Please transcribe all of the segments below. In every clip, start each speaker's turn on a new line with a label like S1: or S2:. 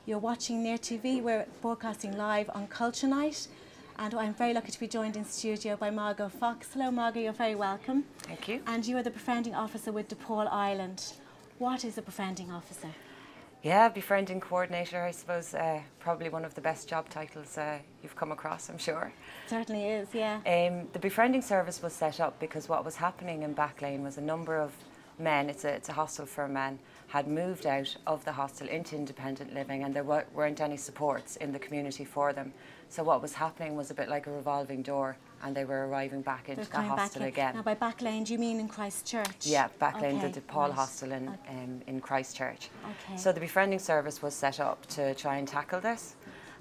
S1: You're watching NearTV. We're broadcasting live on Culture Night, and I'm very lucky to be joined in studio by Margo Fox. Hello Margo, you're very welcome.
S2: Thank you.
S1: And you are the befriending officer with Depaul Ireland. What is a befriending officer?
S2: Yeah, befriending coordinator, I suppose, probably one of the best job titles you've come across, I'm sure.
S1: It certainly is, yeah.
S2: The befriending service was set up because what was happening in Backlane was a number of men, it's a hostel for men, had moved out of the hostel into independent living, and there weren't any supports in the community for them. So what was happening was a bit like a revolving door, and they were arriving back into the hostel again.
S1: Now by Backlane, do you mean in Christchurch?
S2: Yeah, Backlane,
S1: okay,
S2: the Depaul
S1: right.
S2: hostel in Christchurch.
S1: Okay.
S2: So the befriending service was set up to try and tackle this.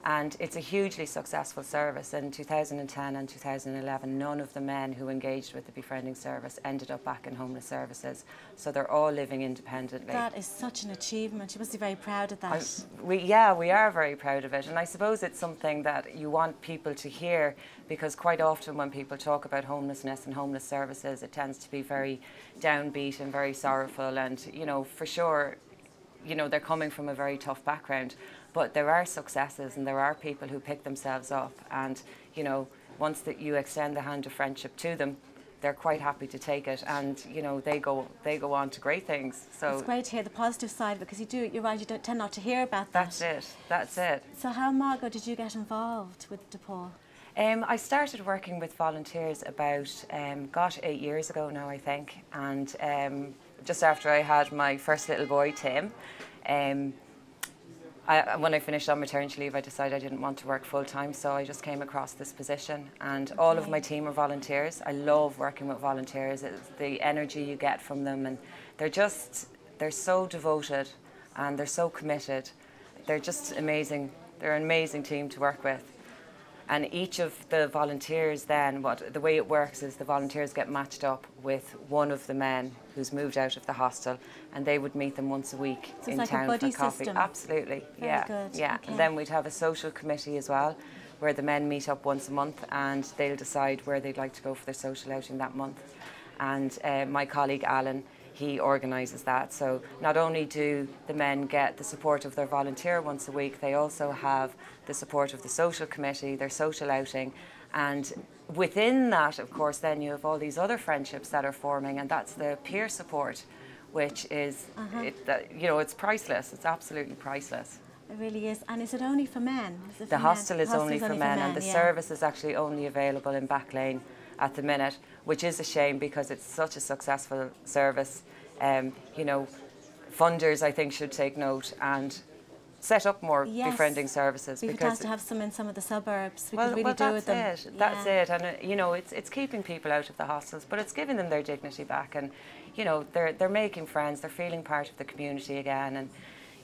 S2: And it's a hugely successful service. In 2010 and 2011, none of the men who engaged with the befriending service ended up back in homeless services. So they're all living independently.
S1: That is such an achievement. You must be very proud of that.
S2: We are very proud of it. And I suppose it's something that you want people to hear, because quite often when people talk about homelessness and homeless services, it tends to be very downbeat and very sorrowful. And, you know, for sure, you know, they're coming from a very tough background. But there are successes, and there are people who pick themselves up, and you know, once that you extend the hand of friendship to them, they're quite happy to take it, and you know, they go on to great things. So
S1: it's great to hear the positive side, because you're right, you don't tend not to hear about that.
S2: That's it.
S1: So how, Margo, did you get involved with Depaul?
S2: I started working with volunteers about 8 years ago now, I think, and just after I had my first little boy, Tim. When I finished on maternity leave, I decided I didn't want to work full-time, so I just came across this position, and all of my team are volunteers. I love working with volunteers. It's the energy you get from them, and they're so devoted and they're so committed. They're just amazing. They're an amazing team to work with. And each of the volunteers then, the way it works is the volunteers get matched up with one of the men who's moved out of the hostel, and they would meet them once a week
S1: so
S2: in
S1: like
S2: town
S1: a buddy
S2: for coffee.
S1: System.
S2: Absolutely,
S1: Very
S2: yeah,
S1: good.
S2: yeah.
S1: Okay.
S2: And then we'd have a social committee as well, where the men meet up once a month, and they'll decide where they'd like to go for their social outing that month. And my colleague Alan, he organises that. So not only do the men get the support of their volunteer once a week, they also have the support of the social committee, their social outing, and within that, of course, then you have all these other friendships that are forming, and that's the peer support, which is, you know, it's priceless. It's absolutely priceless.
S1: It really is. And is it only for men?
S2: The hostel is only for men, and the service is actually only available in Backlane at the minute, which is a shame because it's such a successful service. You know, funders, I think, should take note and set up more befriending services.
S1: We've
S2: because
S1: to have some in some of the suburbs. We
S2: well,
S1: could really do with them.
S2: That's it. And you know, it's keeping people out of the hostels, but it's giving them their dignity back. And you know, they're making friends. They're feeling part of the community again. And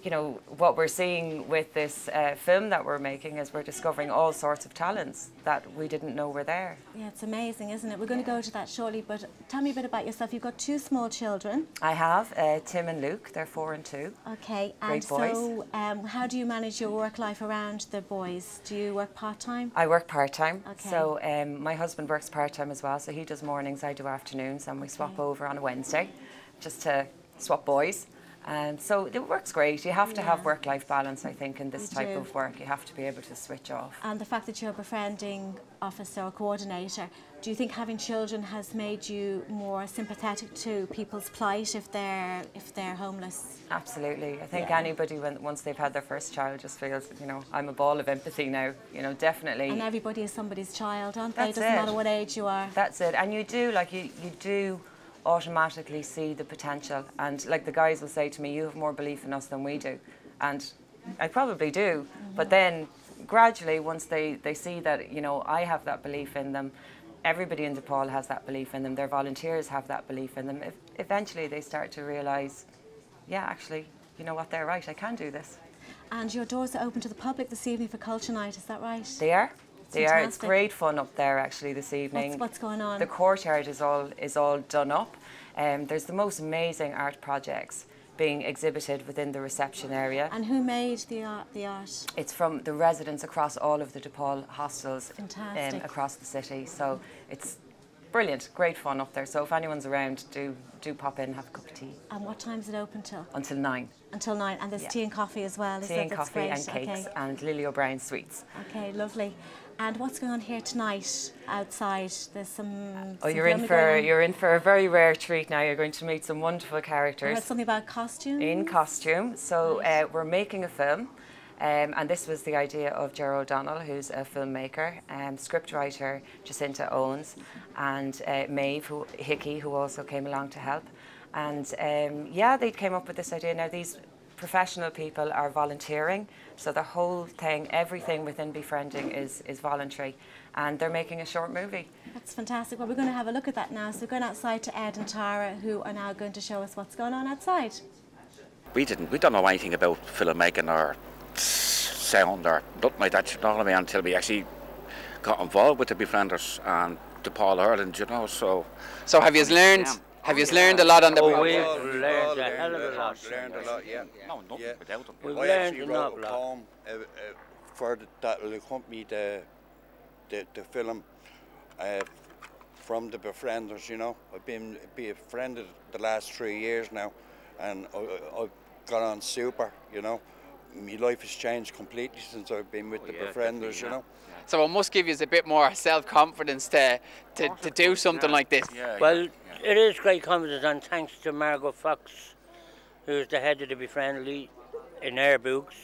S2: you know, what we're seeing with this film that we're making is we're discovering all sorts of talents that we didn't know were there.
S1: Yeah, it's amazing, isn't it? We're going to go to that shortly, but tell me a bit about yourself. You've got 2 small children.
S2: I have Tim and Luke. They're 4 and 2.
S1: Okay,
S2: great
S1: and
S2: boys.
S1: So how do you manage your work life around the boys? Do you work part-time?
S2: I work part-time.
S1: Okay.
S2: So my husband works part-time as well, so he does mornings, I do afternoons, and we swap over on a Wednesday just to swap boys. So it works great. You have to have work-life balance, I think, in this type of work. You have to be able to switch off.
S1: And the fact that you're a befriending officer or coordinator, do you think having children has made you more sympathetic to people's plight if they're homeless?
S2: Absolutely. I think anybody, once they've had their first child, just feels, you know, I'm a ball of empathy now. You know, definitely.
S1: And everybody is somebody's child, aren't they?
S2: That's
S1: it doesn't matter what age you are.
S2: That's it. And you do, like, you do automatically see the potential, and like the guys will say to me, you have more belief in us than we do, and I probably do, but then gradually once they see that, you know, I have that belief in them, everybody in Depaul has that belief in them, their volunteers have that belief in them, eventually they start to realise, yeah, actually, you know what, they're right, I can do this. And
S1: your doors are open to the public this evening for Culture Night, is that right?
S2: They are. They are. It's great fun up there actually this evening.
S1: What's going on?
S2: The courtyard is all done up. There's the most amazing art projects being exhibited within the reception area.
S1: And who made the art?
S2: It's from the residents across all of the Depaul hostels
S1: across
S2: the city. So it's brilliant, great fun up there. So if anyone's around, do pop in and have a cup of tea.
S1: And what time is it open till?
S2: Until 9.
S1: Until 9, and there's tea and coffee as well.
S2: Tea and coffee and cakes and Lily O'Brien sweets.
S1: Okay, lovely. And what's going on here tonight outside? There's some.
S2: Oh, you're in for a very rare treat now. You're going to meet some wonderful characters.
S1: I heard something about costumes.
S2: In costume. So we're making a film. And this was the idea of Gerald O'Donnell, who's a filmmaker, scriptwriter Jacinta Owens, and Maeve Hickey, who also came along to help. And yeah, they came up with this idea. Now these professional people are volunteering, so the whole thing, everything within befriending is voluntary, and they're making a short movie.
S1: That's fantastic. Well, we're going to have a look at that now. So we're going outside to Ed and Tara, who are now going to show us what's going on outside.
S3: We don't know anything about filmmaking or sound or nothing like that, you know what I mean, until we actually got involved with the Befrienders and Depaul Ireland, you know, so...
S4: So have you learned... Have you learned a lot on the...
S5: Oh, we've learned a hell of a lot.
S3: Learned a lot, yeah. No, nothing without them.
S5: We've
S6: I
S5: learned
S6: actually
S5: an
S6: wrote
S5: awful
S6: a
S5: lot.
S6: poem that will accompany the film from the Befrienders, you know. I've been befriended the last 3 years now, and I've got on super, you know. My life has changed completely since I've been with the Befrienders, you know.
S4: So it must give you a bit more self-confidence to do something like this.
S5: Well, it is great confidence, and thanks to Margo Fox, who's the head of the Befriendly in Airbooks,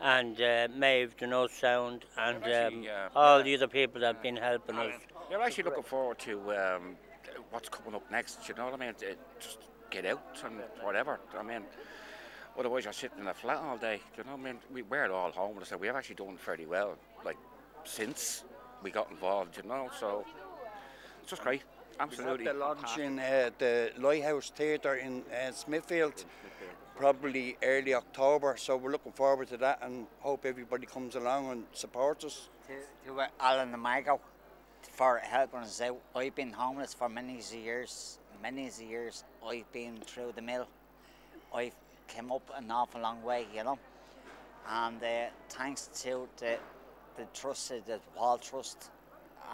S5: and Maeve, the No Sound, and all the other people that have been helping us.
S3: You're actually looking forward to what's coming up next, you know what I mean? Just get out and whatever, I mean. Otherwise you're sitting in a flat all day, you know what I mean? We're all homeless, and we have actually done fairly well, like, since we got involved, you know, so it's just great, absolutely.
S6: We've got the launch in the Lighthouse Theatre in Smithfield, probably early October, so we're looking forward to that and hope everybody comes along and supports us.
S7: To Alan and Margo for helping us out. I've been homeless for many years. I've been through the mill. I've came up an awful long way, you know, and thanks to the trust, the Depaul Trust,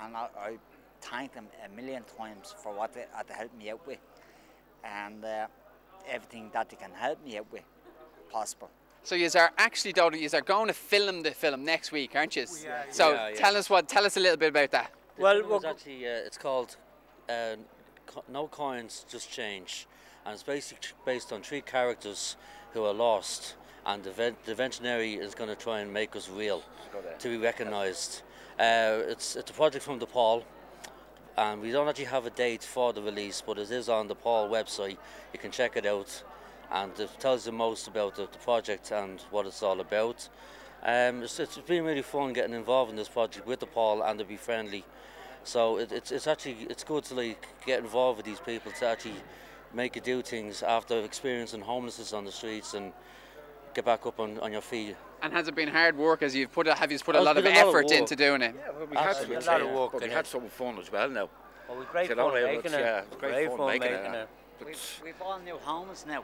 S7: and I thank them a million times for what they helped me out with, and everything that they can help me out with possible.
S4: So you are actually going to film the film next week, aren't you? So tell us a little bit about that.
S8: Well, it's actually it's called No Coins, Just Change, and it's basically based on 3 characters who are lost, and the veterinary is going to try and make us real, to be recognised. It's a project from Depaul, and we don't actually have a date for the release, but it is on the Depaul website. You can check it out, and it tells you most about the project and what it's all about. It's been really fun getting involved in this project with Depaul and the Befriendly. So it's good to like get involved with these people, to actually make you do things after experiencing homelessness on the streets and get back up on your feet.
S4: And has it been hard work? Have you put a lot of effort into doing it?
S3: Yeah, well, we had a lot of work, but we had some fun as well now.
S5: Well, we've great fun making it.
S3: Yeah, it's great fun making it.
S7: We've all new homes now.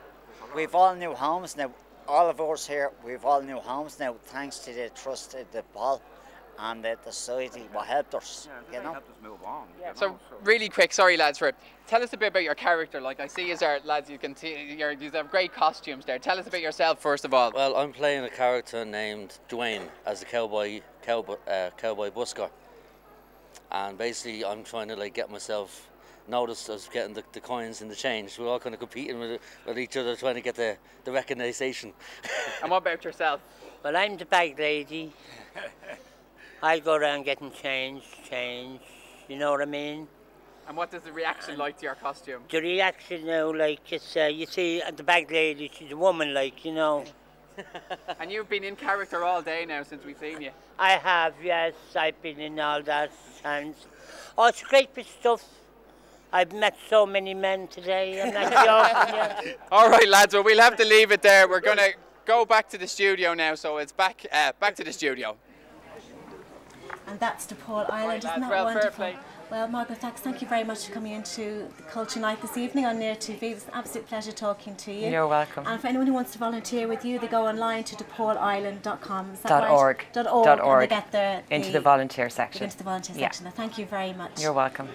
S7: We've all new homes now. All of us here, we've all new homes now, thanks to the trust of the Depaul and the society what helped us, you know.
S3: Helped us move on.
S7: Yeah.
S4: So really quick, sorry lads for it. Tell us a bit about your character. Like I see, lads, you can see you have great costumes there. Tell us about yourself first of all.
S8: Well, I'm playing a character named Dwayne as a cowboy busker, and basically I'm trying to like get myself noticed as getting the coins and the change. We're all kind of competing with each other, trying to get the recognition.
S4: And what about yourself?
S5: Well, I'm the bag lady. I go around getting change, you know what I mean?
S4: And what does the reaction like to your costume?
S5: The reaction now, like, it's, you see, the bag lady, she's a woman, like, you know.
S4: And you've been in character all day now since we've seen you.
S5: I have, yes, I've been in all that, and oh, it's great bit of stuff. I've met so many men today, I'm not joking.
S4: All right, lads, well, we'll have to leave it there. We're going to go back to the studio now, so it's back to the studio.
S1: And that's Depaul Ireland, isn't that wonderful? Well, Margo Fox, thank you very much for coming into the Culture Night this evening on NearTV. It was an absolute pleasure talking to you.
S2: You're welcome.
S1: And for anyone who wants to volunteer with you, they go online to depaulireland.com. Is that
S2: .org.
S1: right? .org. And they get
S2: into the volunteer section.
S1: Into the volunteer section. Thank you very much.
S2: You're welcome.